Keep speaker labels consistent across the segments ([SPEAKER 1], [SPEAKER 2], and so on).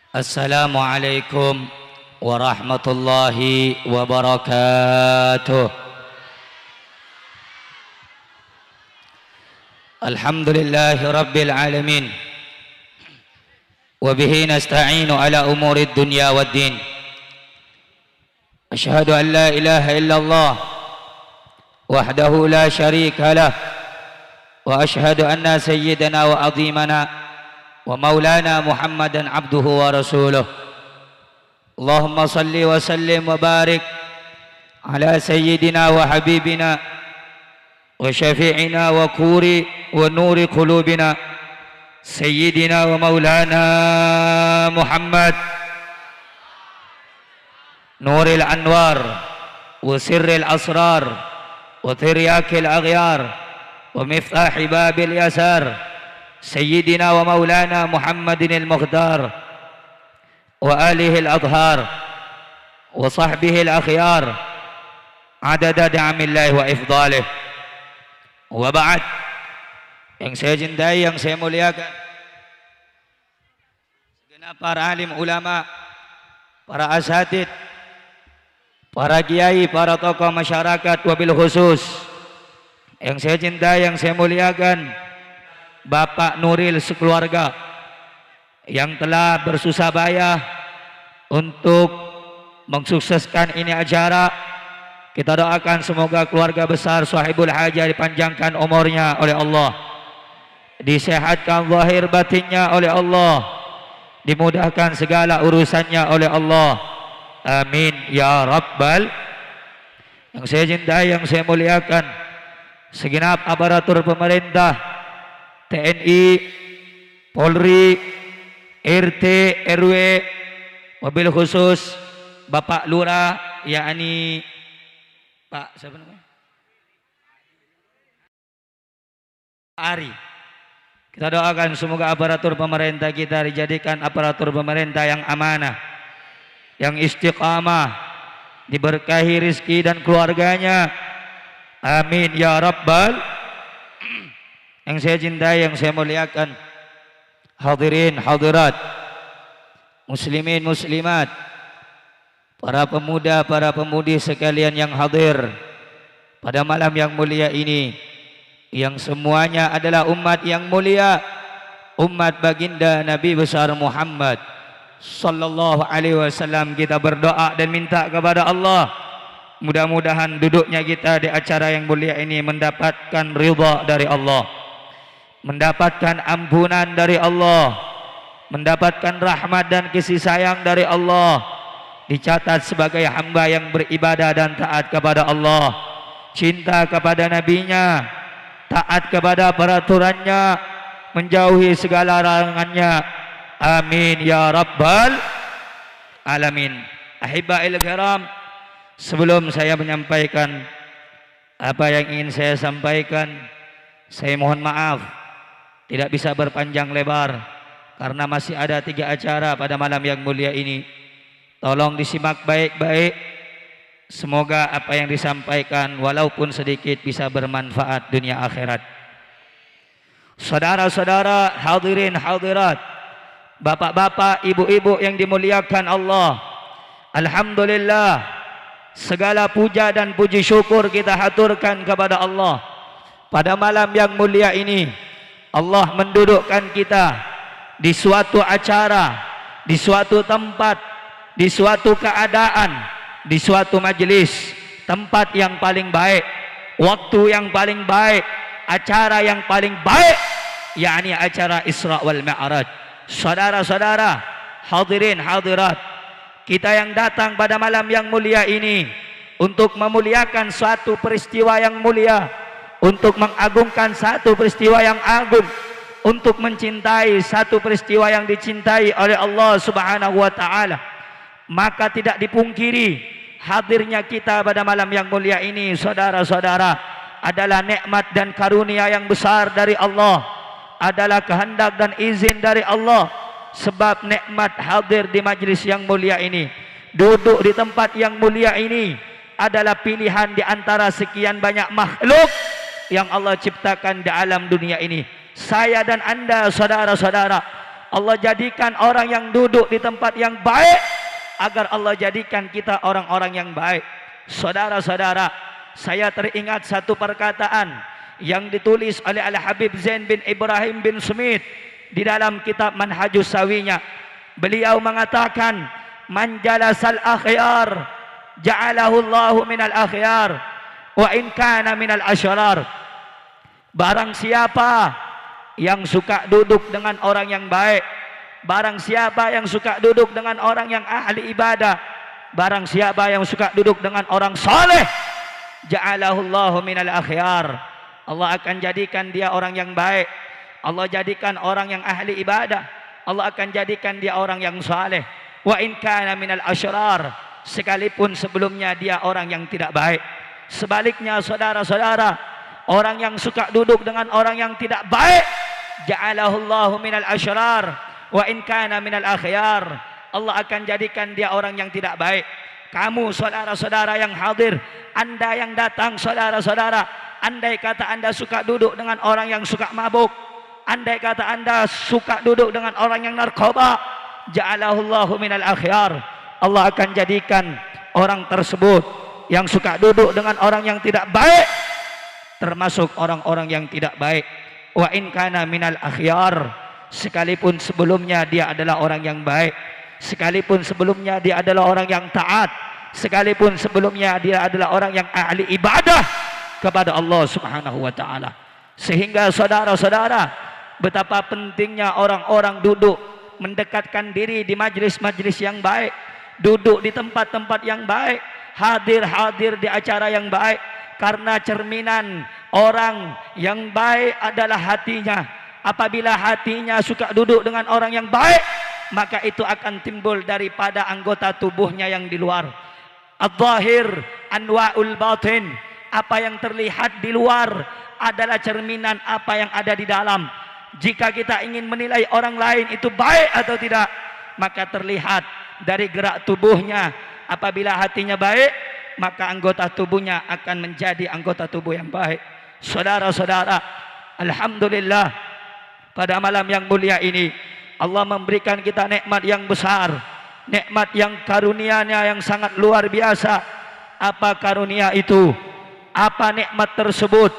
[SPEAKER 1] Assalamualaikum warahmatullahi wabarakatuh. Alhamdulillahi rabbil alamin. Wa bihi nasta'inu ala umurid dunya waddin. Asyhadu an la ilaha illallah wahdahu la syarika lah. Wa asyhadu anna sayyidana wa azimana wa maulana Muhammadan abduhu wa rasuluh. Allahumma salli wa sallim wa barik ala sayyidina wa habibina wa syafi'ina wa kuri wa nuri qulubina sayyidina wa maulana Muhammad nuril anwar wa sirril asrar wa tiryakil aghyar wa miftahi babil yasar سيدنا ومولانا محمد المختار وآله الأطهار وصحبه الأخيار عدد نعم الله وإفضاله وبعد. Yang saya cintai, yang saya muliakan, segenap para alim ulama, para asatid, para kiai, para tokoh masyarakat, wabil khusus yang saya cintai, yang saya muliakan, Bapak Nuril sekeluarga yang telah bersusah payah untuk mensukseskan ini acara. Kita doakan semoga keluarga besar sahibul hajah dipanjangkan umurnya oleh Allah, disehatkan zahir batinnya oleh Allah, dimudahkan segala urusannya oleh Allah. Amin ya rabbal. Yang saya cintai, yang saya muliakan, segenap aparatur pemerintah, TNI, Polri, RT, RW, mobil khusus Bapak Lurah, yakni Pak siapa namanya? Ari. Kita doakan semoga aparatur pemerintah kita dijadikan aparatur pemerintah yang amanah, yang istiqamah, diberkahi rizki dan keluarganya. Amin ya rabbal. Yang saya cintai, yang saya muliakan, hadirin hadirat, muslimin muslimat, para pemuda, para pemudi sekalian yang hadir pada malam yang mulia ini, yang semuanya adalah umat yang mulia, umat baginda Nabi besar Muhammad sallallahu alaihi wasallam. Kita berdoa dan minta kepada Allah, mudah-mudahan duduknya kita di acara yang mulia ini mendapatkan ridha dari Allah, mendapatkan ampunan dari Allah, mendapatkan rahmat dan kasih sayang dari Allah, dicatat sebagai hamba yang beribadah dan taat kepada Allah, cinta kepada nabinya, taat kepada peraturannya, menjauhi segala larangannya. Amin ya rabbal alamin. Ahibba'il kiram, sebelum saya menyampaikan apa yang ingin saya sampaikan, saya mohon maaf tidak bisa berpanjang lebar karena masih ada 3 acara pada malam yang mulia ini. Tolong disimak baik-baik. Semoga apa yang disampaikan walaupun sedikit bisa bermanfaat dunia akhirat. Saudara-saudara, hadirin hadirat, bapak-bapak, ibu-ibu yang dimuliakan Allah, alhamdulillah, segala puja dan puji syukur kita haturkan kepada Allah. Pada malam yang mulia ini Allah mendudukkan kita di suatu acara, di suatu tempat, di suatu keadaan, di suatu majelis, tempat yang paling baik, waktu yang paling baik, acara yang paling baik, yakni acara Isra wal Mi'raj. Saudara-saudara, hadirin hadirat, kita yang datang pada malam yang mulia ini untuk memuliakan suatu peristiwa yang mulia, untuk mengagungkan satu peristiwa yang agung, untuk mencintai satu peristiwa yang dicintai oleh Allah Subhanahu wa taala, maka tidak dipungkiri hadirnya kita pada malam yang mulia ini, saudara-saudara, adalah nikmat dan karunia yang besar dari Allah, adalah kehendak dan izin dari Allah. Sebab nikmat hadir di majlis yang mulia ini, duduk di tempat yang mulia ini, adalah pilihan di antara sekian banyak makhluk yang Allah ciptakan di alam dunia ini. Saya dan anda, saudara-saudara, Allah jadikan orang yang duduk di tempat yang baik, agar Allah jadikan kita orang-orang yang baik. Saudara-saudara, saya teringat satu perkataan yang ditulis oleh Al-Habib Zain bin Ibrahim bin Smith di dalam kitab Manhajus Sawinya. Beliau mengatakan, man jalasal akhyar ja'alahu Allahu minal akhyar wa in kana minal asyrar. Barang siapa yang suka duduk dengan orang yang baik, barang siapa yang suka duduk dengan orang yang ahli ibadah, barang siapa yang suka duduk dengan orang saleh, ja'alahu Allahu minal akhyar. Allah akan jadikan dia orang yang baik. Allah jadikan orang yang ahli ibadah. Allah akan jadikan dia orang yang saleh. Wa in kana minal asyrar, sekalipun sebelumnya dia orang yang tidak baik. Sebaliknya saudara-saudara, orang yang suka duduk dengan orang yang tidak baik, ja'alahu Allahu minal asyrar wa in kana minal akhyar. Allah akan jadikan dia orang yang tidak baik. Kamu saudara-saudara yang hadir, Anda yang datang saudara-saudara, andai kata Anda suka duduk dengan orang yang suka mabuk, andai kata Anda suka duduk dengan orang yang narkoba, ja'alahu Allahu minal akhyar. Allah akan jadikan orang tersebut yang suka duduk dengan orang yang tidak baik termasuk orang-orang yang tidak baik. Wa in kana minal akhyar, sekalipun sebelumnya dia adalah orang yang baik, sekalipun sebelumnya dia adalah orang yang taat, sekalipun sebelumnya dia adalah orang yang ahli ibadah kepada Allah Subhanahu wa taala. Sehingga saudara-saudara, betapa pentingnya orang-orang duduk mendekatkan diri di majlis-majlis yang baik, duduk di tempat-tempat yang baik, hadir-hadir di acara yang baik, karena cerminan orang yang baik adalah hatinya. Apabila hatinya suka duduk dengan orang yang baik, maka itu akan timbul daripada anggota tubuhnya yang di luar. Adh-dhahir anwa'ul batin, apa yang terlihat di luar adalah cerminan apa yang ada di dalam. Jika kita ingin menilai orang lain itu baik atau tidak, maka terlihat dari gerak tubuhnya. Apabila hatinya baik, maka anggota tubuhnya akan menjadi anggota tubuh yang baik. Saudara-saudara, alhamdulillah, pada malam yang mulia ini Allah memberikan kita nikmat yang besar, nikmat yang karunia-Nya yang sangat luar biasa. Apa karunia itu? Apa nikmat tersebut?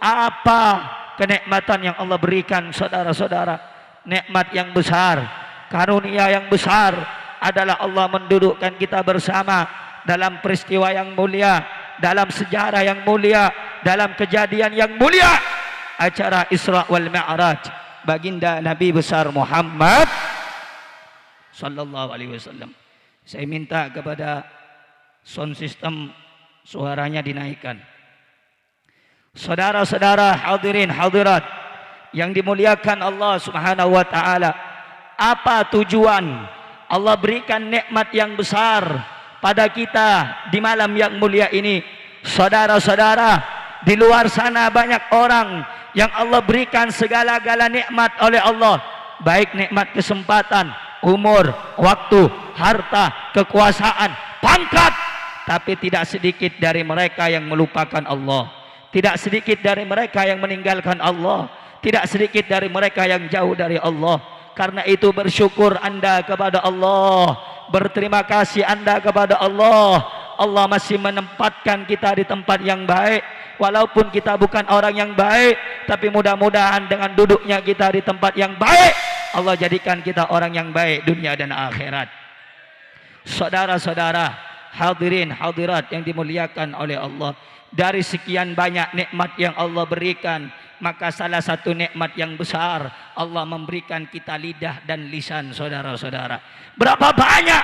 [SPEAKER 1] Apa kenikmatan yang Allah berikan saudara-saudara? Nikmat yang besar, karunia yang besar adalah Allah mendudukkan kita bersama dalam peristiwa yang mulia, dalam sejarah yang mulia, dalam kejadian yang mulia, acara Isra wal Mi'raj baginda Nabi besar Muhammad sallallahu alaihi wasallam. Saya minta kepada sound system suaranya dinaikkan. Saudara-saudara hadirin hadirat yang dimuliakan Allah Subhanahu wa taala, apa tujuan Allah berikan nikmat yang besar pada kita di malam yang mulia ini? Saudara-saudara, di luar sana banyak orang yang Allah berikan segala-gala nikmat oleh Allah, baik nikmat kesempatan, umur, waktu, harta, kekuasaan, pangkat, tapi tidak sedikit dari mereka yang melupakan Allah. Tidak sedikit dari mereka yang meninggalkan Allah. Tidak sedikit dari mereka yang jauh dari Allah. Karena itu bersyukur Anda kepada Allah, berterima kasih Anda kepada Allah. Allah masih menempatkan kita di tempat yang baik. Walaupun kita bukan orang yang baik, tapi mudah-mudahan dengan duduknya kita di tempat yang baik, Allah jadikan kita orang yang baik dunia dan akhirat. Saudara-saudara, hadirin hadirat yang dimuliakan oleh Allah, dari sekian banyak nikmat yang Allah berikan, maka salah satu nikmat yang besar, Allah memberikan kita lidah dan lisan. Saudara-saudara, berapa banyak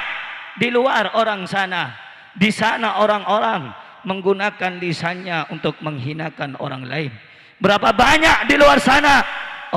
[SPEAKER 1] di luar orang sana, di sana orang-orang menggunakan lisannya untuk menghinakan orang lain. Berapa banyak di luar sana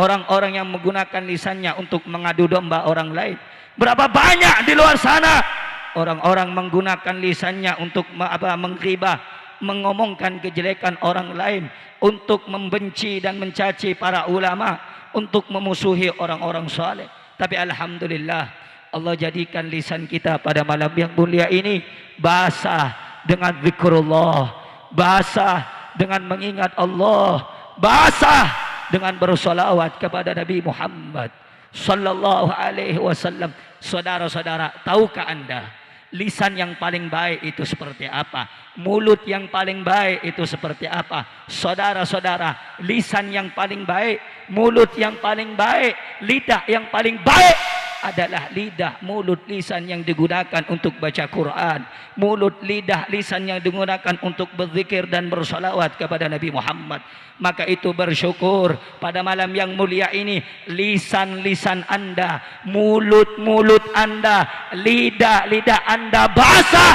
[SPEAKER 1] orang-orang yang menggunakan lisannya untuk mengadu domba orang lain. Berapa banyak di luar sana orang-orang menggunakan lisannya untuk menghibah, mengomongkan kejelekan orang lain, untuk membenci dan mencaci para ulama, untuk memusuhi orang-orang saleh. Tapi alhamdulillah, Allah jadikan lisan kita pada malam yang mulia ini basah dengan zikrullah, basah dengan mengingat Allah, basah dengan bersolawat kepada Nabi Muhammad sallallahu alaihi wasallam. Saudara-saudara, tahukah Anda lisan yang paling baik itu seperti apa? Mulut yang paling baik itu seperti apa? Saudara-saudara, lisan yang paling baik, mulut yang paling baik, lidah yang paling baik adalah lidah, mulut, lisan yang digunakan untuk baca Quran, mulut, lidah, lisan yang digunakan untuk berzikir dan bersolawat kepada Nabi Muhammad. Maka itu bersyukur pada malam yang mulia ini, lisan-lisan Anda, mulut-mulut Anda, lidah-lidah Anda basah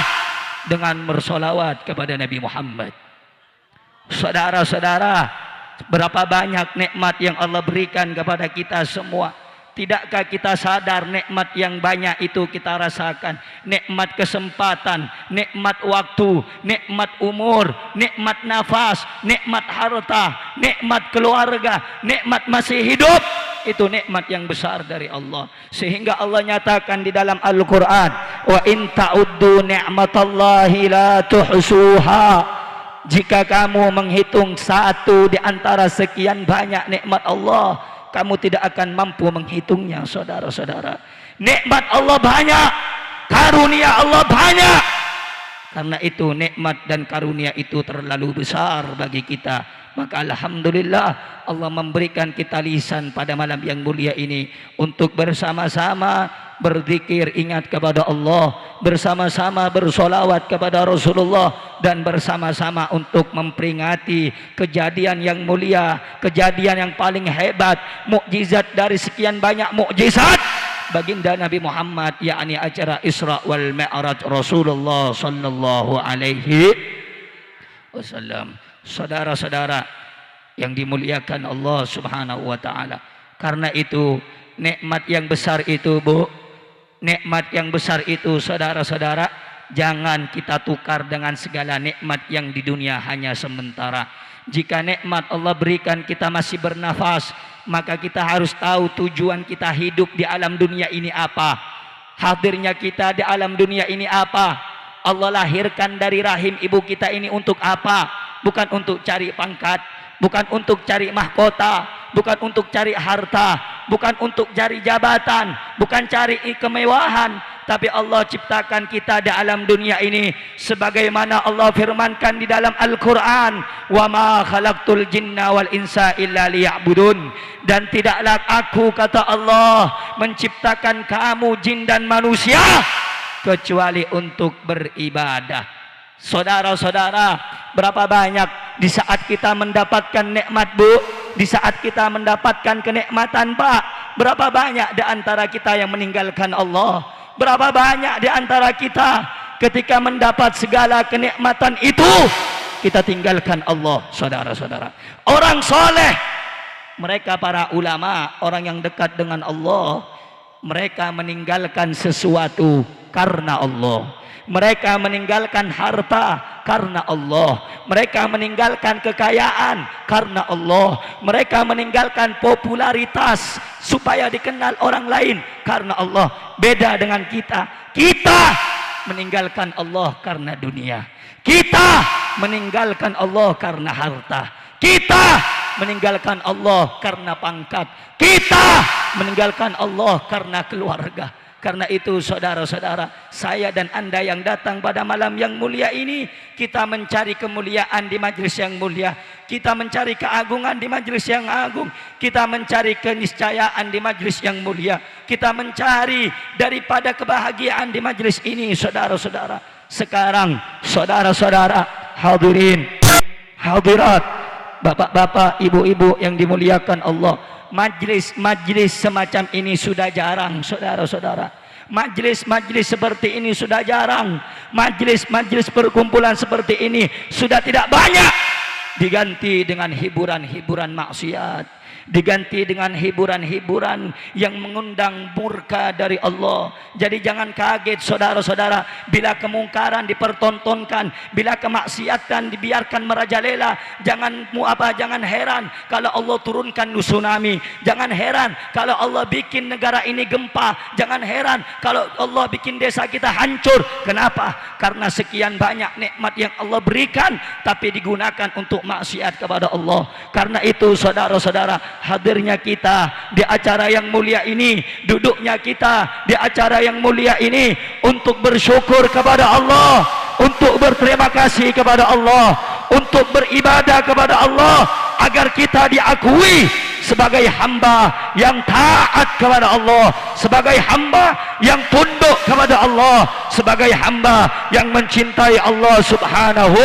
[SPEAKER 1] dengan bersolawat kepada Nabi Muhammad. Saudara-saudara, berapa banyak nikmat yang Allah berikan kepada kita semua. Tidakkah kita sadar nikmat yang banyak itu kita rasakan? Nikmat kesempatan, nikmat waktu, nikmat umur, nikmat nafas, nikmat harta, nikmat keluarga, nikmat masih hidup. Itu nikmat yang besar dari Allah. Sehingga Allah nyatakan di dalam Al-Quran, wa in ta'uddu ni'matallahi la tuhsuha. Jika kamu menghitung satu di antara sekian banyak nikmat Allah, kamu tidak akan mampu menghitungnya. Saudara-saudara, nikmat Allah banyak, karunia Allah banyak. Karena itu nikmat dan karunia itu terlalu besar bagi kita. Maka alhamdulillah Allah memberikan kita lisan pada malam yang mulia ini untuk bersama-sama berzikir, ingat kepada Allah, bersama-sama bersolawat kepada Rasulullah, dan bersama-sama untuk memperingati kejadian yang mulia, kejadian yang paling hebat, mukjizat dari sekian banyak mukjizat baginda Nabi Muhammad, yakni acara Isra wal Mi'raj Rasulullah sallallahu alaihi wasallam. Saudara-saudara yang dimuliakan Allah Subhanahu wa taala, karena itu nikmat yang besar itu, Bu, nikmat yang besar itu, saudara-saudara, jangan kita tukar dengan segala nikmat yang di dunia hanya sementara. Jika nikmat Allah berikan kita masih bernafas, maka kita harus tahu tujuan kita hidup di alam dunia ini apa. Hadirnya kita di alam dunia ini apa? Allah lahirkan dari rahim ibu kita ini untuk apa? Bukan untuk cari pangkat, bukan untuk cari mahkota, bukan untuk cari harta, bukan untuk cari jabatan, bukan cari kemewahan. Tapi Allah ciptakan kita di alam dunia ini sebagaimana Allah firmankan di dalam Al-Quran, wa ma khalaqtul jinna wal insa illa liya'budun. Dan tidaklah aku, kata Allah, menciptakan kamu jin dan manusia kecuali untuk beribadah. Saudara-saudara, berapa banyak di saat kita mendapatkan nikmat, Bu, di saat kita mendapatkan kenikmatan, Pak, berapa banyak di antara kita yang meninggalkan Allah? Berapa banyak di antara kita ketika mendapat segala kenikmatan itu kita tinggalkan Allah? Saudara-saudara, orang soleh, mereka para ulama, orang yang dekat dengan Allah, mereka meninggalkan sesuatu karena Allah. Mereka meninggalkan harta karena Allah. Mereka meninggalkan kekayaan karena Allah. Mereka meninggalkan popularitas supaya dikenal orang lain karena Allah. Beda dengan kita. Kita meninggalkan Allah karena dunia. Kita meninggalkan Allah karena harta. Kita meninggalkan Allah karena pangkat. Kita meninggalkan Allah karena keluarga. Karena itu saudara-saudara, saya dan Anda yang datang pada malam yang mulia ini, kita mencari kemuliaan di majlis yang mulia, kita mencari keagungan di majlis yang agung, kita mencari keniscayaan di majlis yang mulia, kita mencari daripada kebahagiaan di majlis ini. Saudara-saudara, sekarang saudara-saudara hadirin hadirat, bapak-bapak, ibu-ibu yang dimuliakan Allah, majlis-majlis semacam ini sudah jarang, saudara-saudara. Majlis-majlis seperti ini sudah jarang. Majlis-majlis perkumpulan seperti ini sudah tidak banyak. Diganti dengan hiburan-hiburan maksiat, diganti dengan hiburan-hiburan yang mengundang murka dari Allah. Jadi jangan kaget saudara-saudara bila kemungkaran dipertontonkan, bila kemaksiatan dibiarkan merajalela. Jangan heran kalau Allah turunkan tsunami. Jangan heran kalau Allah bikin negara ini gempa. Jangan heran kalau Allah bikin desa kita hancur. Kenapa? Karena sekian banyak nikmat yang Allah berikan tapi digunakan untuk maksiat kepada Allah. Karena itu saudara-saudara, hadirnya kita di acara yang mulia ini, duduknya kita di acara yang mulia ini untuk bersyukur kepada Allah, untuk berterima kasih kepada Allah, untuk beribadah kepada Allah, agar kita diakui sebagai hamba yang taat kepada Allah, sebagai hamba yang tunduk kepada Allah, sebagai hamba yang mencintai Allah Subhanahu.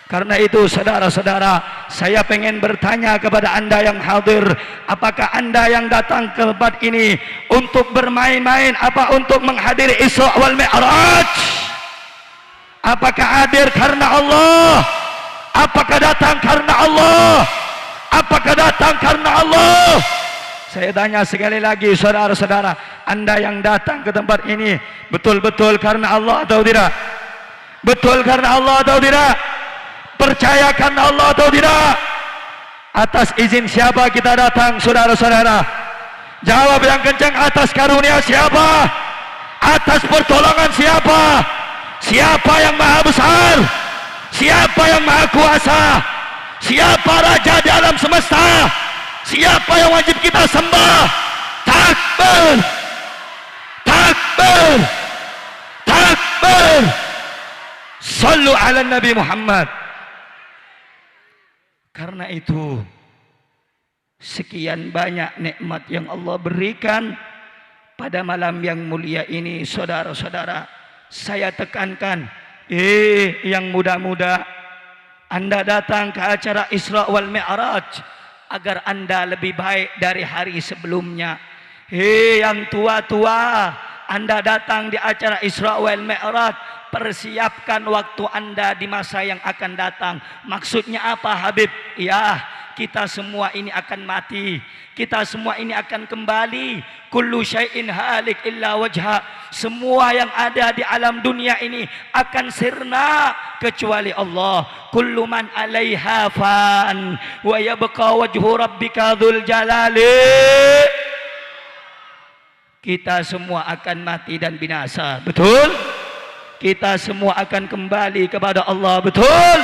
[SPEAKER 1] Karena itu saudara-saudara, saya pengen bertanya kepada anda yang hadir, apakah anda yang datang ke tempat ini untuk bermain-main, apa untuk menghadiri Isra wal Mi'raj? Apakah hadir karena Allah? Apakah datang karena Allah? Apakah datang karena Allah? Saya tanya sekali lagi saudara-saudara, anda yang datang ke tempat ini betul-betul karena Allah atau tidak? Betul karena Allah atau tidak? Percaya karena Allah atau tidak? Atas izin siapa kita datang saudara-saudara? Jawab yang kencang, atas karunia siapa? Atas pertolongan siapa? Siapa yang maha besar? Siapa yang maha kuasa? Siapa raja di alam semesta? Siapa yang wajib kita sembah? Takbir! Takbir! Takbir! Sallu ala Nabi Muhammad. Karena itu sekian banyak nikmat yang Allah berikan pada malam yang mulia ini, saudara-saudara. Saya tekankan, yang muda-muda, anda datang ke acara Isra wal Mi'raj agar anda lebih baik dari hari sebelumnya. Yang tua-tua, anda datang di acara Isra wal Mi'raj, persiapkan waktu anda di masa yang akan datang. Maksudnya apa Habib? Ya, kita semua ini akan mati, kita semua ini akan kembali. Kullu syai'in halik illa wajha. Semua yang ada di alam dunia ini akan sirna kecuali Allah. Kullu man 'alaiha fan wa yabqa wajhu rabbika dzul jalali. Kita semua akan mati dan binasa, betul? Kita semua akan kembali kepada Allah, betul?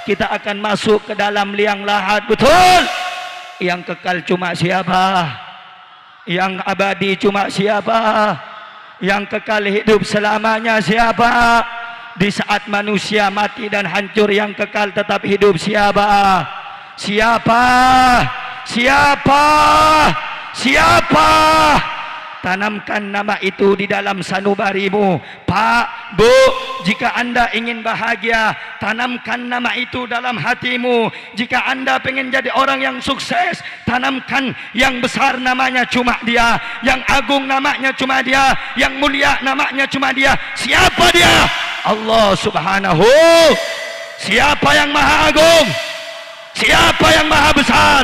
[SPEAKER 1] Kita akan masuk ke dalam liang lahat, betul? Yang kekal cuma siapa? Yang abadi cuma siapa? Yang kekal hidup selamanya siapa? Di saat manusia mati dan hancur, yang kekal tetap hidup siapa? Siapa? Siapa? Siapa? Tanamkan nama itu di dalam sanubarimu. Pak, Bu, jika anda ingin bahagia, tanamkan nama itu dalam hatimu. Jika anda pengen jadi orang yang sukses, tanamkan yang besar namanya cuma dia, yang agung namanya cuma dia, yang mulia namanya cuma dia. Siapa dia? Allah Subhanahu. Siapa yang maha agung? Siapa yang maha besar?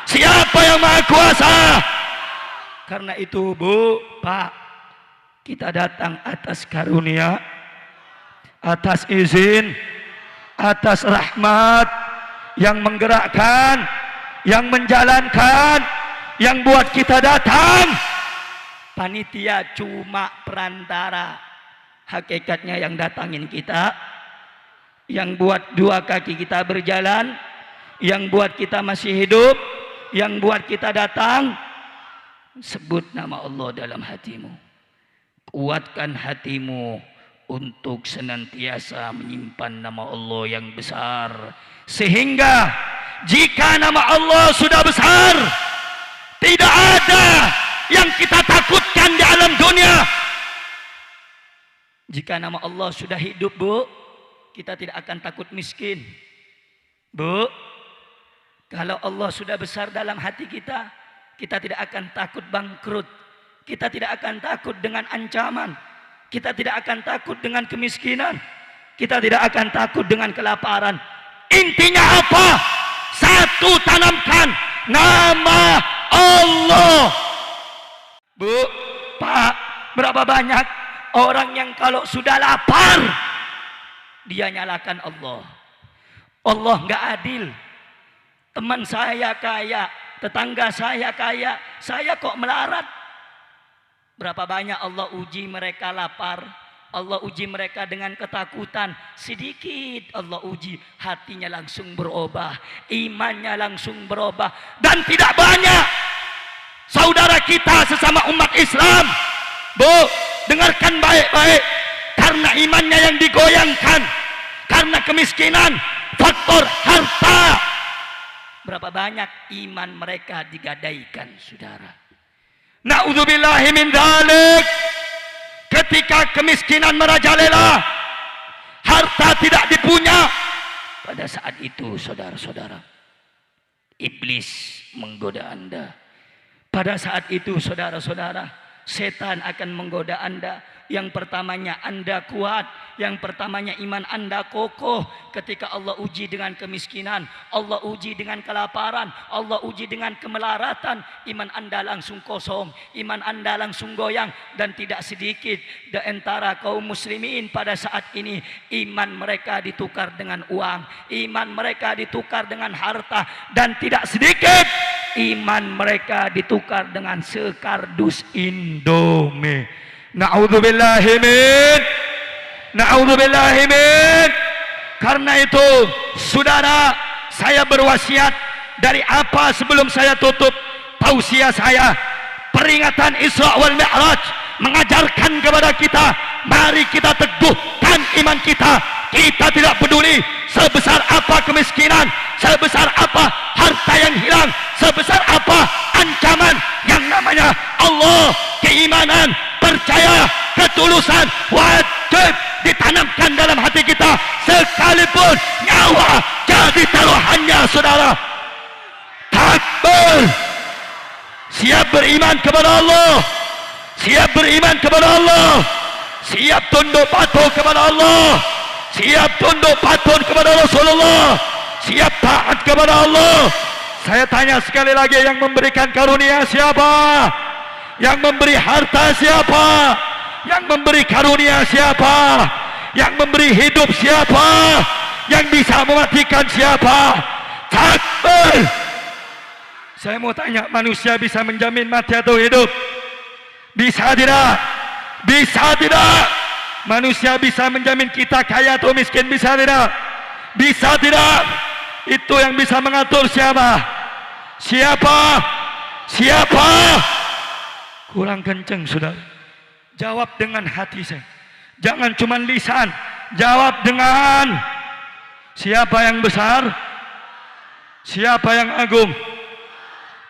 [SPEAKER 1] Siapa yang maha kuasa? Karena itu, Bu, Pak, kita datang atas karunia, atas izin, atas rahmat yang menggerakkan, yang menjalankan, yang buat kita datang. Panitia cuma perantara, hakikatnya yang datangin kita, yang buat dua kaki kita berjalan, yang buat kita masih hidup, yang buat kita datang. Sebut nama Allah dalam hatimu. Kuatkan hatimu untuk senantiasa menyimpan nama Allah yang besar. Sehingga jika nama Allah sudah besar, tidak ada yang kita takutkan di alam dunia. Jika nama Allah sudah hidup, Bu, kita tidak akan takut miskin. Bu, kalau Allah sudah besar dalam hati kita, kita tidak akan takut bangkrut. Kita tidak akan takut dengan ancaman. Kita tidak akan takut dengan kemiskinan. Kita tidak akan takut dengan kelaparan. Intinya apa? Satu, tanamkan nama Allah. Bu, Pak, berapa banyak orang yang kalau sudah lapar, dia nyalakan Allah. Allah nggak adil. Teman saya kaya, tetangga saya kaya, saya kok melarat. Berapa banyak Allah uji mereka lapar,
[SPEAKER 2] Allah uji mereka dengan ketakutan. Sedikit Allah uji, hatinya langsung berubah, imannya langsung berubah. Dan tidak banyak saudara kita sesama umat Islam, Bu, dengarkan baik-baik, karena imannya yang digoyangkan, karena kemiskinan, faktor harta. Berapa banyak iman mereka digadaikan, saudara. Na'udzubillahi min dzalik. Ketika kemiskinan merajalela, harta tidak dipunya, pada saat itu saudara-saudara, iblis menggoda Anda. Pada saat itu saudara-saudara, setan akan menggoda Anda. Yang pertamanya Anda kuat, yang pertamanya iman Anda kokoh. Ketika Allah uji dengan kemiskinan, Allah uji dengan kelaparan, Allah uji dengan kemelaratan, iman Anda langsung kosong, iman Anda langsung goyang. Dan tidak sedikit di antara kaum muslimin pada saat ini, iman mereka ditukar dengan uang, iman mereka ditukar dengan harta, dan tidak sedikit iman mereka ditukar dengan sekardus Indomie. Na'udzubillahi min. Karena itu saudara, saya berwasiat dari apa sebelum saya tutup tausiah saya, peringatan Isra wal Mi'raj mengajarkan kepada kita, mari kita teguhkan iman kita. Kita tidak peduli sebesar apa kemiskinan, sebesar apa harta yang hilang, sebesar apa ancaman, yang namanya Allah, keimanan, percaya, ketulusan wajib ditanamkan dalam hati kita, sekalipun nyawa jadi taruhannya, saudara. Takbir. Siap beriman kepada Allah, siap beriman kepada Allah, siap tunduk patuh kepada Allah, siap tunduk patuh kepada Rasulullah, siap taat kepada Allah. Saya tanya sekali lagi, yang memberikan karunia siapa? Yang memberi harta siapa? Yang memberi karunia siapa? Yang memberi hidup siapa? Yang bisa mematikan siapa? Takbir. Saya mau tanya, manusia bisa menjamin mati atau hidup? Bisa tidak? Bisa tidak? Manusia bisa menjamin kita kaya atau miskin? Bisa tidak? Bisa tidak? Itu yang bisa mengatur siapa? Siapa? Siapa? Kurang kenceng, saudara. Jawab dengan hati saya. Jangan cuma lisan. Jawab dengan, siapa yang besar? Siapa yang agung?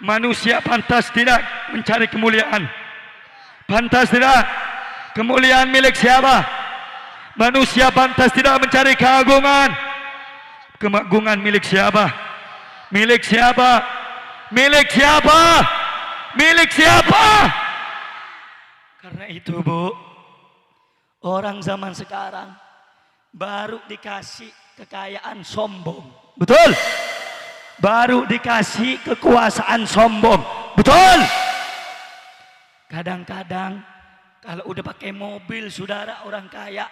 [SPEAKER 2] Manusia pantas tidak mencari kemuliaan? Pantas tidak? Kemuliaan milik siapa? Manusia pantas tidak mencari keagungan? Keagungan milik siapa? Milik siapa? Milik siapa? Milik siapa? Karena itu, Bu, orang zaman sekarang baru dikasih kekayaan sombong. Betul? Baru dikasih kekuasaan sombong. Betul? Kadang-kadang kalau udah pakai mobil, saudara, orang kaya,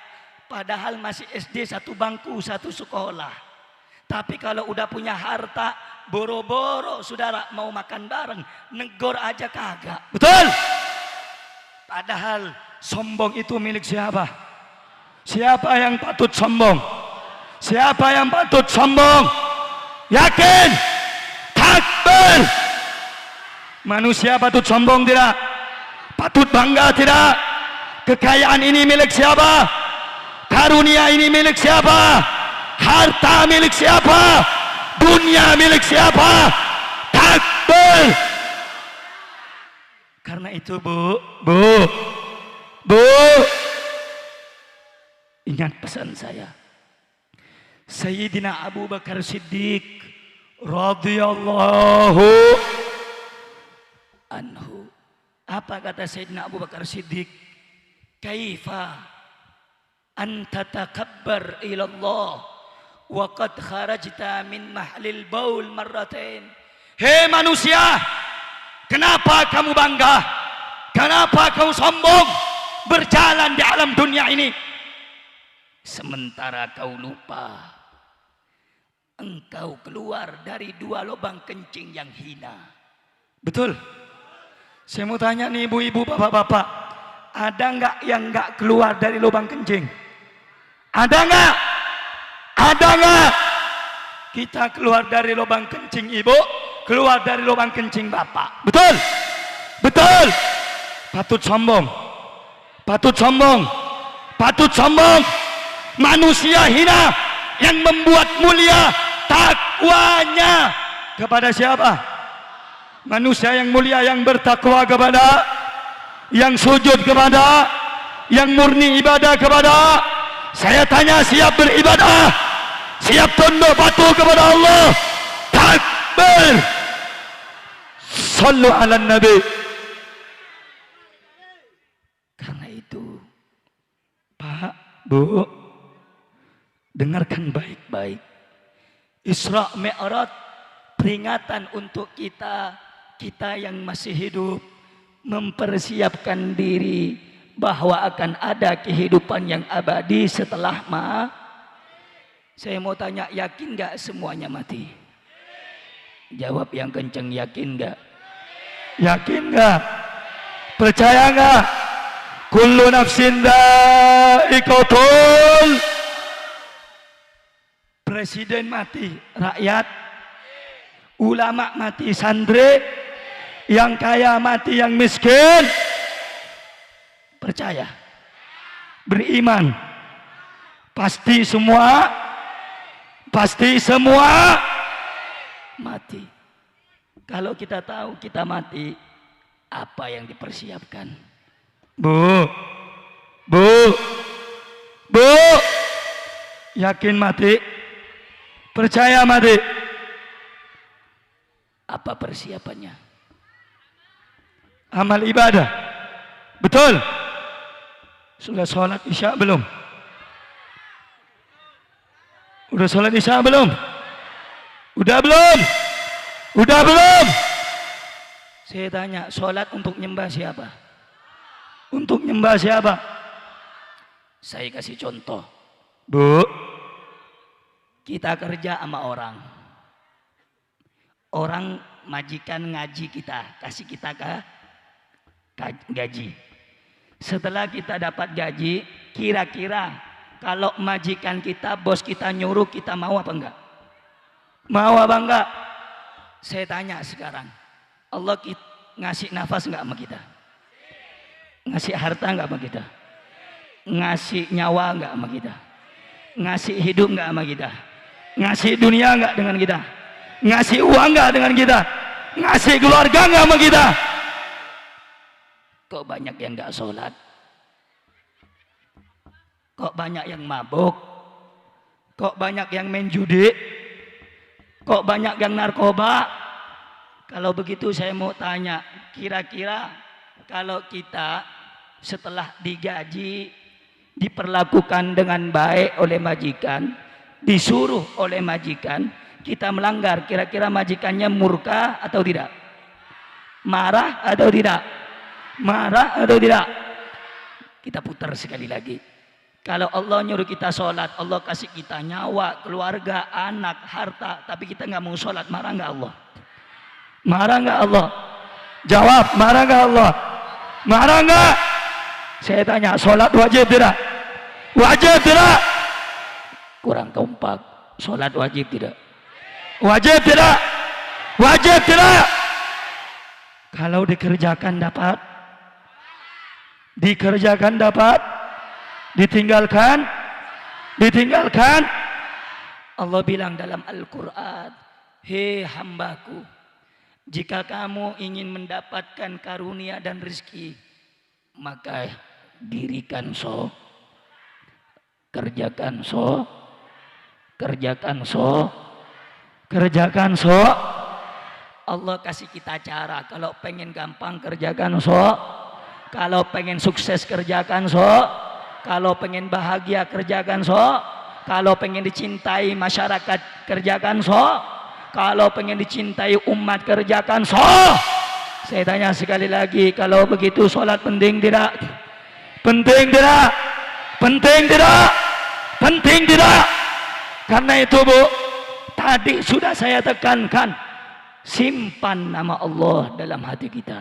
[SPEAKER 2] padahal masih SD satu bangku, satu sekolah. Tapi kalau udah punya harta, boro-boro saudara mau makan bareng, negor aja kagak. Betul? Padahal sombong itu milik siapa? Siapa yang patut sombong? Siapa yang patut sombong? Yakin? Takbir. Manusia patut sombong tidak? Patut bangga tidak? Kekayaan ini milik siapa? Karunia ini milik siapa? Harta milik siapa? Dunia milik siapa? Takbir. Karena itu, Bu, ingat pesan saya. Sayyidina Abu Bakar Siddiq radhiyallahu anhu. Apa kata Sayyidina Abu Bakar Siddiq? Kaifa anta takabbar ila Allah wa qad kharajta min mahlil baul marratain. Hei manusia, kenapa kamu bangga? Kenapa kamu sombong berjalan di alam dunia ini, sementara kau lupa engkau keluar dari dua lubang kencing yang hina? Betul? Saya mau tanya nih ibu-ibu, bapak-bapak, Ada nggak yang nggak keluar dari lubang kencing? Ada nggak? Ada nggak? Kita keluar dari lubang kencing ibu, keluar dari lubang kencing bapak. Betul? Betul? Patut sombong. Patut sombong. Patut sombong. Manusia hina yang membuat mulia takwanya kepada siapa? Manusia yang mulia yang bertakwa kepada, yang sujud kepada, yang murni ibadah kepada. Saya tanya, siap beribadah, siap tunduk patuh kepada Allah? Takbir. Sallu ala nabi. Karena itu Pak, Bu, dengarkan baik-baik. Isra Mi'raj peringatan untuk kita yang masih hidup, mempersiapkan diri bahwa akan ada kehidupan yang abadi setelah Saya mau tanya, yakin gak semuanya mati? Jawab yang kenceng, yakin gak? Yakin gak? Percaya gak? Kullu nafsin dha'iqatul. Presiden mati, rakyat. Ulama mati, santri. Yang kaya mati, yang miskin. Percaya, beriman, pasti semua mati. Kalau kita tahu kita mati, apa yang dipersiapkan? Bu, yakin mati? Percaya mati? Apa persiapannya? Amal ibadah. Betul? Sudah sholat isya belum? Udah sholat isya belum? Udah belum? Udah belum? Saya tanya, sholat untuk nyembah siapa? Untuk nyembah siapa? Saya kasih contoh. Bu, kita kerja sama orang. Orang majikan ngaji kita, kasih kita gaji. Setelah kita dapat gaji, kira-kira kalau majikan kita, bos kita nyuruh, kita mau apa enggak? Mau apa enggak? Saya tanya sekarang, Allah ngasih nafas enggak sama kita? Ngasih harta enggak sama kita? Ngasih nyawa enggak sama kita? Ngasih hidup enggak sama kita? Ngasih dunia enggak dengan kita? Ngasih uang enggak dengan kita? Ngasih keluarga enggak sama kita? Kok banyak yang enggak sholat? Kok banyak yang mabuk? Kok banyak yang main judi? Kok banyak yang narkoba? Kalau begitu saya mau tanya, kira-kira kalau kita setelah digaji, diperlakukan dengan baik oleh majikan, disuruh oleh majikan, kita melanggar, kira-kira majikannya murka atau tidak? Marah atau tidak? Marah atau tidak? Kita putar sekali lagi. Kalau Allah nyuruh kita sholat, Allah kasih kita nyawa, keluarga, anak, harta, tapi kita nggak mau sholat, marah nggak Allah? Marah nggak Allah? Jawab, marah nggak Allah? Marah nggak? Saya tanya, sholat wajib tidak? Wajib tidak? Kurang kompak. Sholat wajib tidak? Wajib tidak? Wajib tidak? Kalau dikerjakan dapat? Dikerjakan dapat? Ditinggalkan? Ditinggalkan? Allah bilang dalam Al-Quran, hei hambaku, jika kamu ingin mendapatkan karunia dan rezeki, maka dirikan kerjakan kerjakan Allah kasih kita cara. Kalau pengen gampang kerjakan kalau pengen sukses kerjakan kalau pengen bahagia kerjakan kalau pengen dicintai masyarakat kerjakan kalau pengen dicintai umat kerjakan Saya tanya sekali lagi, kalau begitu sholat penting tidak? Penting tidak? Penting tidak? Penting tidak? Karena itu Bu, tadi sudah saya tekankan, simpan nama Allah dalam hati kita.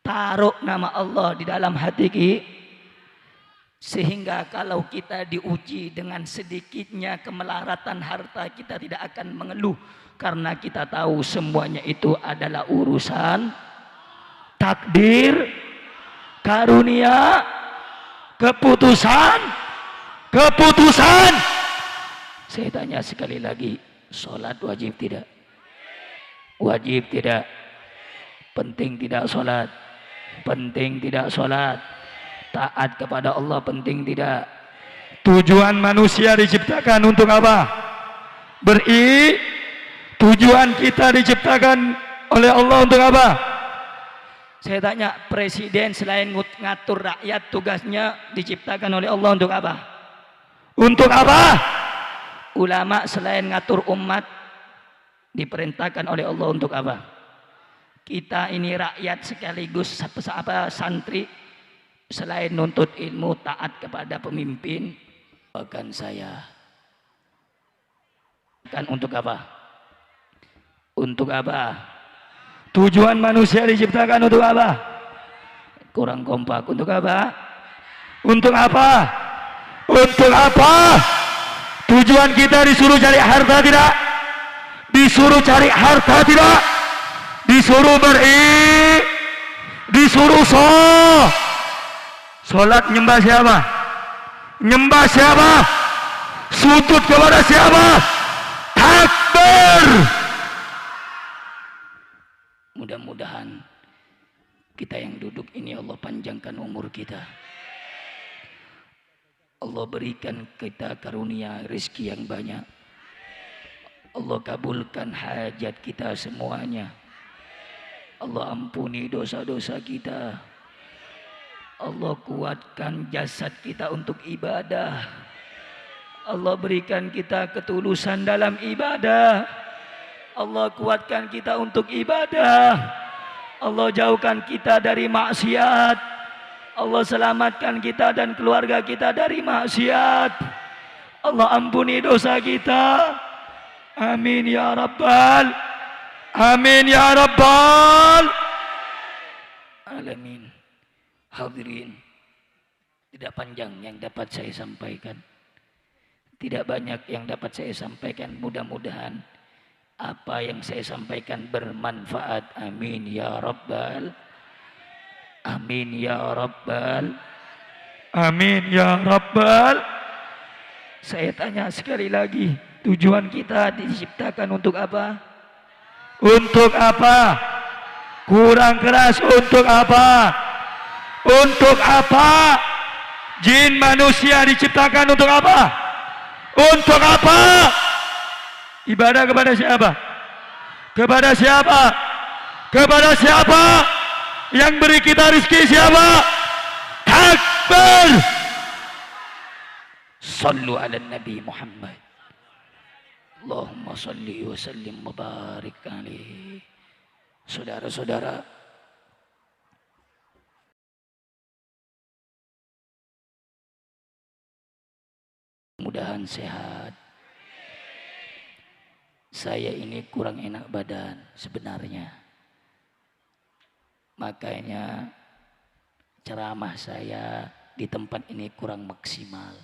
[SPEAKER 2] taruh nama Allah di dalam hati kita, sehingga kalau kita diuji dengan sedikitnya kemelaratan harta, kita tidak akan mengeluh, karena kita tahu semuanya itu adalah urusan takdir, karunia, keputusan. Saya tanya sekali lagi, sholat wajib tidak? Wajib tidak? Penting tidak sholat? Penting tidak sholat? Taat kepada Allah penting tidak?
[SPEAKER 1] Tujuan manusia diciptakan untuk apa? Tujuan kita diciptakan oleh Allah untuk apa?
[SPEAKER 2] Saya tanya, presiden selain ngatur rakyat, tugasnya diciptakan oleh Allah untuk apa?
[SPEAKER 1] Untuk apa?
[SPEAKER 2] Ulama selain ngatur umat, diperintahkan oleh Allah untuk apa? Kita ini rakyat sekaligus santri, selain nuntut ilmu, taat kepada pemimpin. Bahkan saya kan untuk apa? Untuk apa?
[SPEAKER 1] Tujuan manusia diciptakan untuk apa?
[SPEAKER 2] Kurang kompak. Untuk apa?
[SPEAKER 1] Untuk apa? Untuk apa? Tujuan kita disuruh cari harta tidak? Disuruh cari harta tidak? Disuruh disuruh sholat, nyembah siapa? Nyembah siapa? Sujud kepada siapa? Takbir.
[SPEAKER 2] Mudah-mudahan kita yang duduk ini Allah panjangkan umur kita. Allah berikan kita karunia rezeki yang banyak. Allah kabulkan hajat kita semuanya. Allah ampuni dosa-dosa kita. Allah kuatkan jasad kita untuk ibadah. Allah berikan kita ketulusan dalam ibadah. Allah kuatkan kita untuk ibadah. Allah jauhkan kita dari maksiat. Allah selamatkan kita dan keluarga kita dari maksiat. Allah ampuni dosa kita. Amin ya Rabbal. Amin ya Rabbal Alamin. Hadirin, tidak panjang yang dapat saya sampaikan. Tidak banyak yang dapat saya sampaikan. Mudah-mudahan apa yang saya sampaikan bermanfaat. Amin ya Rabbal. Amin ya Rabbal.
[SPEAKER 1] Amin ya Rabbal.
[SPEAKER 2] Saya tanya sekali lagi, tujuan kita diciptakan untuk apa?
[SPEAKER 1] Untuk apa? Kurang keras, untuk apa? Untuk apa? Jin manusia diciptakan untuk apa? Untuk apa? Ibadah kepada siapa? Kepada siapa? Kepada siapa? Yang beri kita rezeki siapa? Takbir.
[SPEAKER 2] Sallu ala Nabi Muhammad. Allahumma salli wa sallim wa barik alaihi. Saudara-saudara, mudahan sehat. Saya ini kurang enak badan sebenarnya. Makanya ceramah saya di tempat ini kurang maksimal.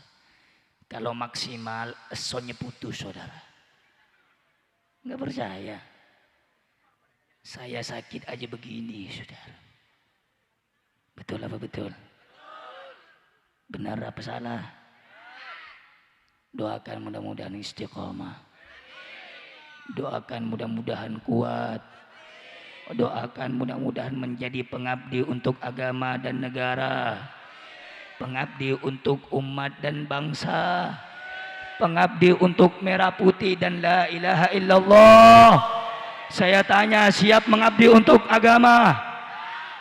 [SPEAKER 2] Kalau maksimal, esonnya putus saudara. Nggak percaya. Saya sakit aja begini saudara. Betul apa betul? Benar apa salah? Doakan mudah-mudahan istiqomah. Doakan mudah-mudahan kuat. Doakan mudah-mudahan menjadi pengabdi untuk agama dan negara. Pengabdi untuk umat dan bangsa. Pengabdi untuk merah putih dan la ilaha illallah. Saya tanya, siap mengabdi untuk agama?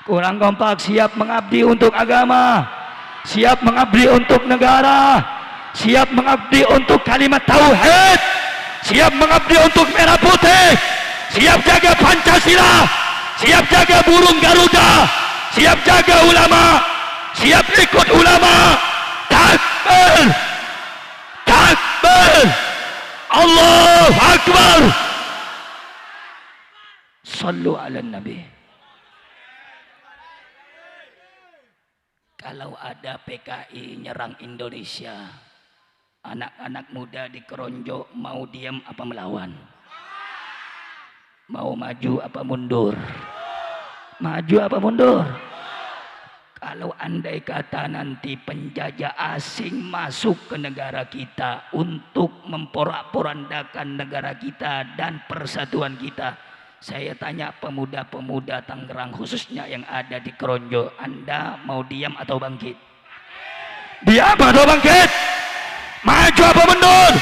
[SPEAKER 2] Kurang kompak. Siap mengabdi untuk agama? Siap mengabdi untuk negara? Siap mengabdi untuk kalimat tauhid? Siap mengabdi untuk merah putih? Siap jaga Pancasila? Siap jaga burung Garuda? Siap jaga ulama? Siap ikut ulama? Takbir! Takbir! Allahu Akbar! Sallu ala Nabi. Kalau ada PKI nyerang Indonesia, anak-anak muda di Keronjo mau diam apa melawan? Mau maju apa mundur? Maju apa mundur? Kalau andai kata nanti penjajah asing masuk ke negara kita untuk memporak-porandakan negara kita dan persatuan kita, saya tanya pemuda-pemuda Tangerang khususnya yang ada di Keronjo, Anda mau diam atau bangkit? Diam atau bangkit? Maju apa mundur?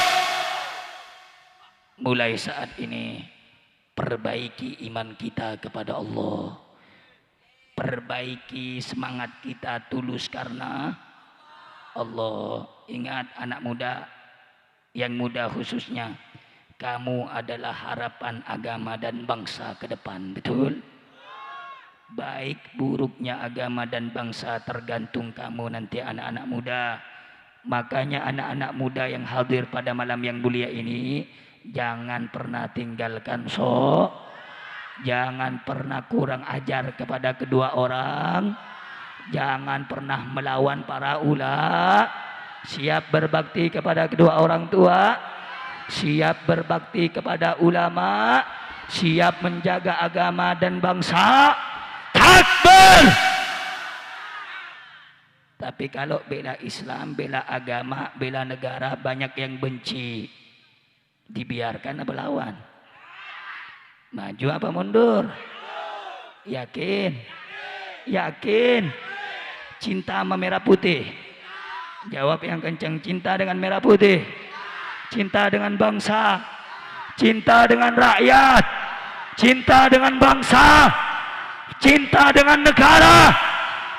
[SPEAKER 2] Mulai saat ini perbaiki iman kita kepada Allah. Perbaiki semangat kita tulus karena Allah. Ingat anak muda, yang muda khususnya, kamu adalah harapan agama dan bangsa ke depan, betul? Baik buruknya agama dan bangsa tergantung kamu nanti anak-anak muda. Makanya anak-anak muda yang hadir pada malam yang mulia ini, jangan pernah tinggalkan jangan pernah kurang ajar kepada kedua orang. Jangan pernah melawan para ulama. Siap berbakti kepada kedua orang tua. Siap berbakti kepada ulama. Siap menjaga agama dan bangsa. Takbir! Tapi kalau bela Islam, bela agama, bela negara, banyak yang benci. Dibiarkan apa lawan? Maju apa mundur? Yakin? Yakin? Cinta sama merah putih? Jawab yang kencang. Cinta dengan merah putih? Cinta dengan bangsa? Cinta dengan rakyat? Cinta dengan bangsa? Cinta dengan negara?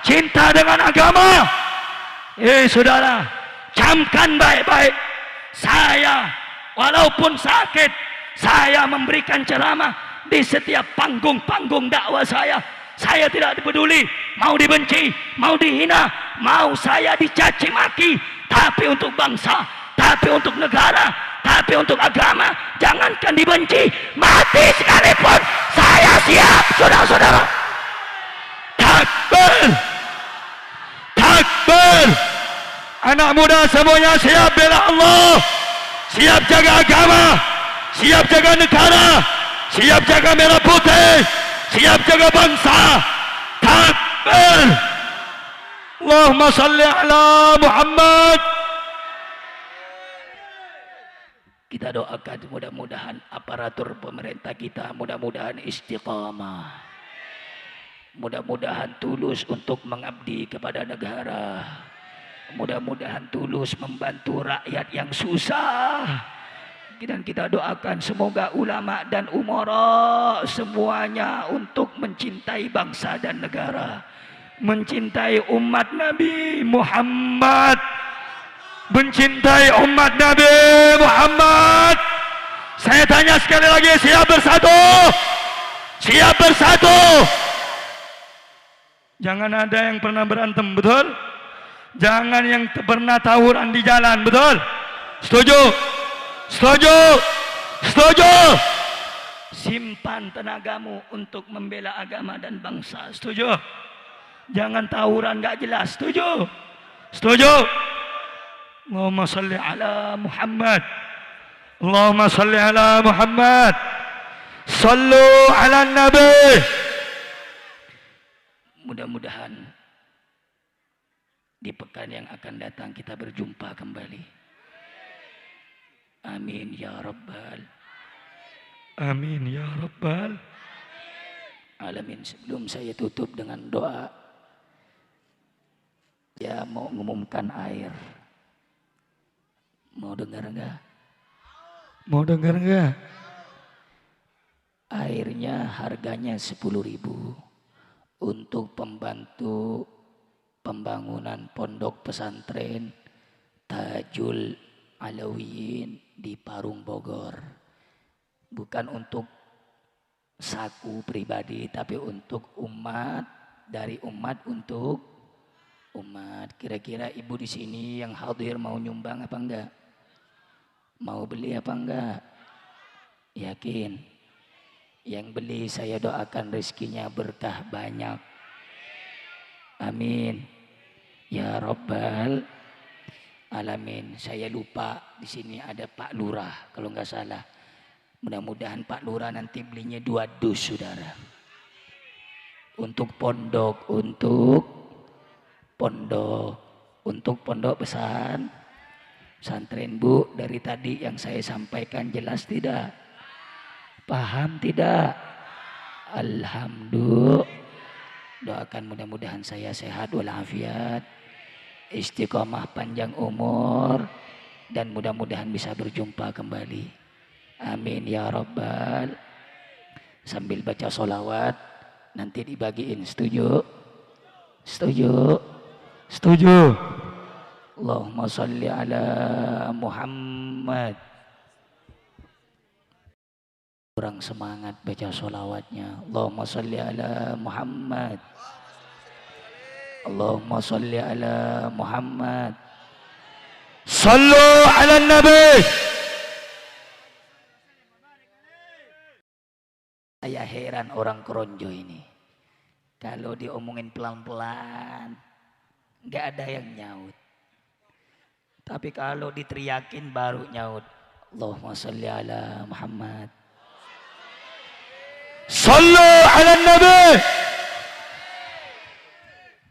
[SPEAKER 2] Cinta dengan agama? Saudara, camkan baik-baik. Saya walaupun sakit, saya memberikan ceramah di setiap panggung-panggung dakwah saya. Saya tidak peduli mau dibenci, mau dihina, mau saya dicaci maki, tapi untuk bangsa, tapi untuk negara, tapi untuk agama, jangankan dibenci, mati sekalipun saya siap, saudara-saudara. Takbir! Takbir! Anak muda semuanya siap bela Allah, siap jaga agama, siap jaga negara, siap jaga merah putih, siap jaga bangsa. Takbir! Allahumma salli ala Muhammad. Kita doakan mudah-mudahan aparatur pemerintah kita mudah-mudahan istiqamah. Mudah-mudahan tulus untuk mengabdi kepada negara. Mudah-mudahan tulus membantu rakyat yang susah. Dan kita doakan semoga ulama dan umara semuanya untuk mencintai bangsa dan negara, mencintai umat Nabi Muhammad, mencintai umat Nabi Muhammad. Saya tanya sekali lagi, siap bersatu? Siap bersatu? Jangan ada yang pernah berantem, betul? Jangan yang pernah tawuran di jalan, betul? Setuju? Setuju? Setuju? Simpan tenagamu untuk membela agama dan bangsa. Setuju? Jangan tawuran gak jelas. Setuju? Setuju? Allahumma salli ala Muhammad. Allahumma salli ala Muhammad. Sallu ala Nabi. Mudah-mudahan di pekan yang akan datang kita berjumpa kembali. Amin ya Rabbal. Amin ya Rabbal Alamin. Sebelum saya tutup dengan doa, ya mau mengumumkan air. Mau dengar enggak? Mau dengar enggak? Airnya harganya 10.000 untuk pembantu pembangunan pondok pesantren Tajul Alawiyin di Parung Bogor. Bukan untuk saku pribadi, tapi untuk umat, dari umat untuk umat. Kira-kira ibu di sini yang hadir mau nyumbang apa enggak? Mau beli apa enggak? Yakin? Yang beli saya doakan rezekinya berkah banyak. Amin. Ya Rabbal Alamin. Saya lupa di sini ada Pak Lurah kalau nggak salah. Mudah-mudahan Pak Lurah nanti belinya 2 dus saudara. Untuk pondok, untuk pondok pesantren Bu. Dari tadi yang saya sampaikan jelas tidak? Paham tidak? Alhamdulillah. Doakan mudah-mudahan saya sehat walafiat, istiqomah panjang umur, dan mudah-mudahan bisa berjumpa kembali. Amin ya Rabbal. Sambil baca sholawat nanti dibagiin. Setuju? Setuju? Setuju? Allahumma salli ala Muhammad. Kurang semangat baca sholawatnya. Allahumma salli ala Muhammad. Allahumma salli ala Muhammad. Sallu ala Nabi. Saya heran orang keronjo ini. Kalau diomongin pelan-pelan, nggak ada yang nyaut. Tapi kalau diteriakin baru nyaut. Allahumma salli ala Muhammad. Sallu ala Nabi.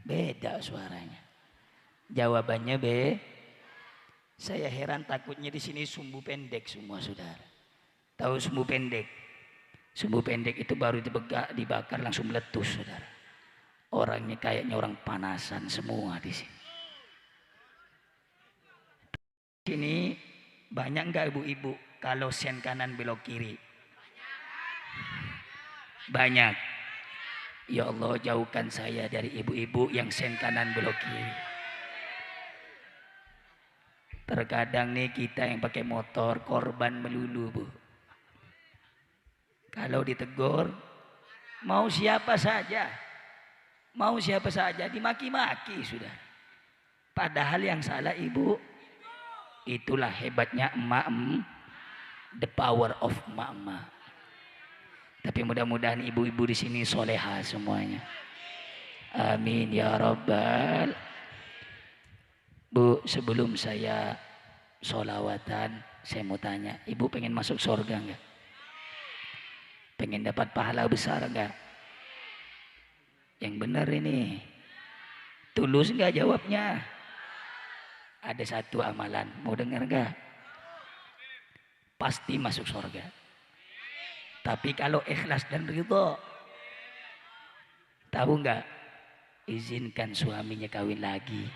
[SPEAKER 2] Beda suaranya. Jawabannya B. Saya heran takutnya di sini sumbu pendek semua saudara. Tahu sumbu pendek? Sumbu pendek itu baru dibakar langsung meletus saudara. Orangnya kayaknya orang panasan semua di sini. Sini banyak enggak ibu-ibu kalau sen kanan belok kiri? Banyak. Ya Allah jauhkan saya dari ibu-ibu yang sen kanan belok kiri. Terkadang nih kita yang pakai motor korban melulu Bu. Kalau ditegur, mau siapa saja dimaki-maki sudah. Padahal yang salah ibu. Itulah hebatnya emak, the power of emak. Tapi mudah-mudahan ibu-ibu di sini soleha semuanya. Amin ya Rabbal. Bu, sebelum saya sholawatan, saya mau tanya, ibu pengen masuk surga enggak? Pengen dapat pahala besar enggak? Yang benar ini. Tulus enggak jawabnya? Ada satu amalan, mau dengar enggak? Pasti masuk surga. Tapi kalau ikhlas dan ridho, tahu enggak? Izinkan suaminya kawin lagi.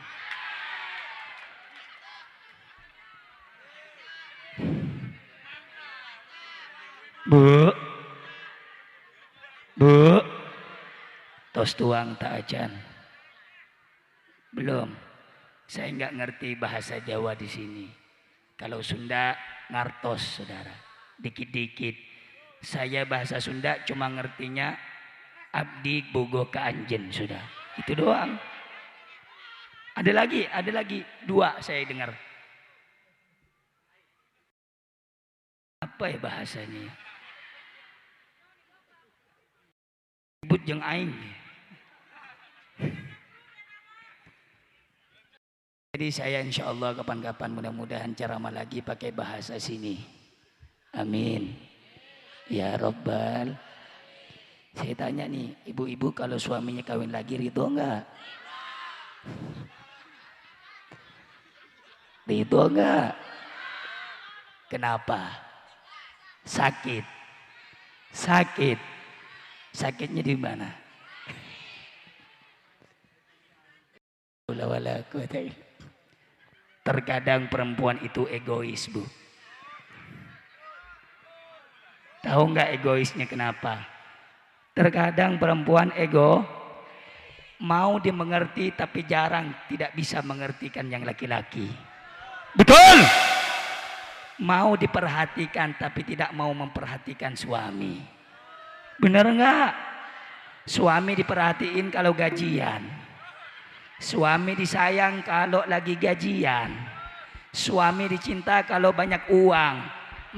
[SPEAKER 2] Bu, tos tuang tak ajan. Belum. Saya enggak ngerti bahasa Jawa di sini. Kalau Sunda ngartos, saudara. Dikit-dikit. Saya bahasa Sunda cuma ngertinya abdi bogo ka anjen, sudah. Itu doang. Ada lagi 2 saya dengar. Apa ya bahasanya? Ibut jeung aing. Jadi saya insya Allah kapan-kapan mudah-mudahan ceramah lagi pakai bahasa sini. Amin. Ya Rabbal. Saya tanya nih, ibu-ibu kalau suaminya kawin lagi ridho enggak? Ridho enggak? Kenapa? Sakit. Sakitnya di mana? Terkadang perempuan itu egois, Bu. Tahu nggak egoisnya kenapa? Terkadang perempuan mau dimengerti tapi jarang tidak bisa mengertikan yang laki-laki. Betul. Mau diperhatikan tapi tidak mau memperhatikan suami. Benar nggak? Suami diperhatiin kalau gajian. Suami disayang kalau lagi gajian. Suami dicinta kalau banyak uang.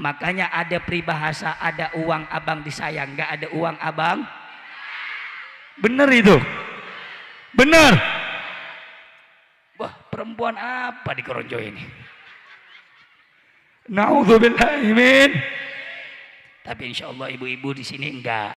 [SPEAKER 2] Makanya ada peribahasa, ada uang abang disayang, nggak ada uang abang. Benar itu. Benar. perempuan apa di Keronjo ini? Naudzubillahi min. Tapi insya Allah ibu-ibu di sini enggak.